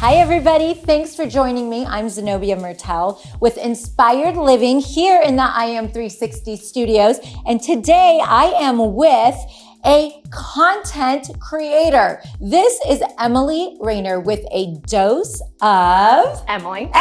Hi everybody, thanks for joining me. I'm Zenobia Mertel with Inspired Living here in the IM360 studios. And today I am with a content creator. This is Emily Rayner with a dose of Emily.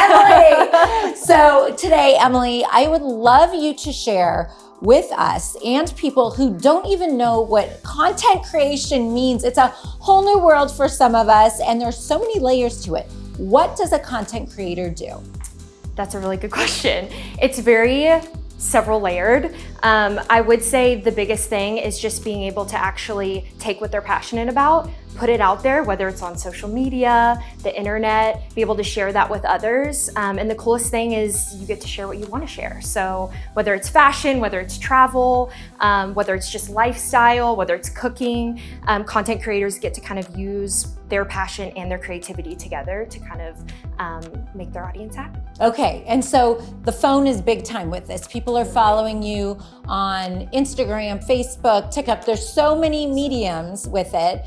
So today, Emily, I would love you to share with us and people who don't even know what content creation means. It's a whole new world for some of us, and there's so many layers to it. What does a content creator do? That's a really good question. It's very several layered. I would say the biggest thing is just being able to actually take what they're passionate about, put it out there, whether it's on social media, the internet, be able to share that with others. And the coolest thing is you get to share what you want to share. So whether it's fashion, whether it's travel, whether it's just lifestyle, whether it's cooking, content creators get to kind of use their passion and their creativity together to kind of make their audience happy. Okay, and so the phone is big time with this. People are following you on Instagram, Facebook, TikTok. There's so many mediums with it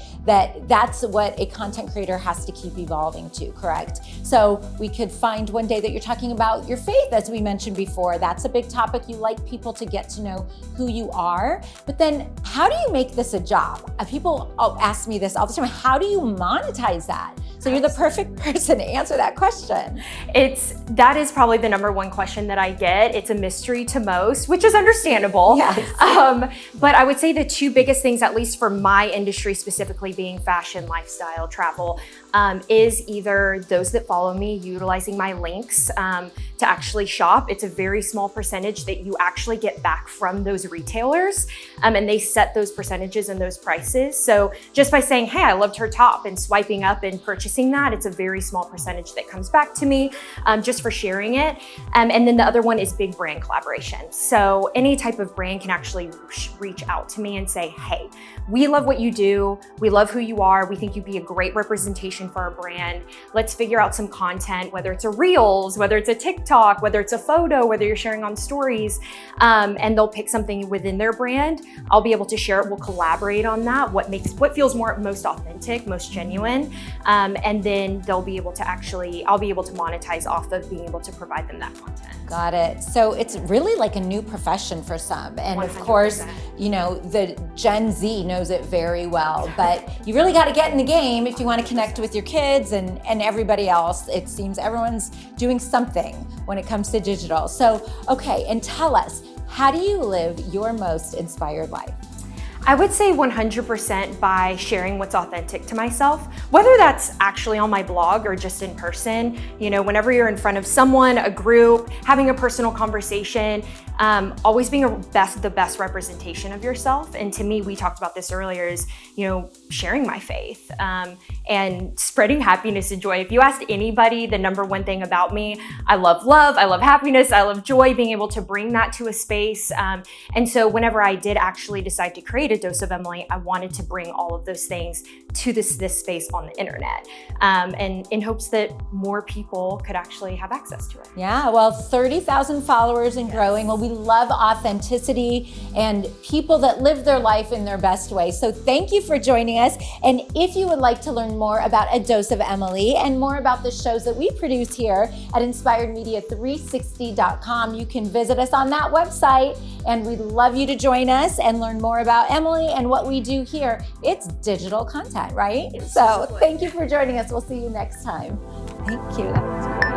that's what a content creator has to keep evolving to, correct? So we could find one day that you're talking about your faith, as we mentioned before. That's a big topic. You like people to get to know who you are. But then how do you make this a job? People ask me this all the time. How do you monetize that? So you're the perfect person to answer that question. That is probably the number one question that I get. It's a mystery to most, which is understandable. Yes. But I would say the two biggest things, at least for my industry specifically being fashion, lifestyle, travel, is either those that follow me utilizing my links to actually shop. It's a very small percentage that you actually get back from those retailers, and they set those percentages and those prices. So just by saying, hey, I loved her top, and swiping up and purchasing that, it's a very small percentage that comes back to me just for sharing it. And then the other one is big brand collaboration. So any type of brand can actually reach out to me and say, hey, we love what you do. We love who you are. We think you'd be a great representation for our brand. Let's figure out some content, whether it's a Reels, whether it's a TikTok, whether it's a photo, whether you're sharing on stories, and they'll pick something within their brand. I'll be able to share it. We'll collaborate on that. What feels most authentic, most genuine. And then I'll be able to monetize off of being able to provide them that content. Got it. So it's really like a new profession for some. And 100%. Of course, the Gen Z knows it very well, but you really got to get in the game if you want to connect with your kids and everybody else. It seems everyone's doing something when it comes to digital. So, okay, and tell us, how do you live your most inspired life? I would say 100% by sharing what's authentic to myself, whether that's actually on my blog or just in person. Whenever you're in front of someone, a group, having a personal conversation, always being the best representation of yourself. And to me, we talked about this earlier, is, sharing my faith and spreading happiness and joy. If you asked anybody the number one thing about me, I love love, I love happiness, I love joy, being able to bring that to a space. And so whenever I did actually decide to create a dose of Emily, I wanted to bring all of those things to this space on the internet, and in hopes that more people could actually have access to it. Yeah, well, 30,000 followers and growing. Well, we love authenticity and people that live their life in their best way. So thank you for joining us. And if you would like to learn more about A Dose of Emily and more about the shows that we produce here at inspiredmedia360.com, you can visit us on that website. And we'd love you to join us and learn more about Emily and what we do here. It's digital content, right? So thank you for joining us. We'll see you next time. Thank you. That was great.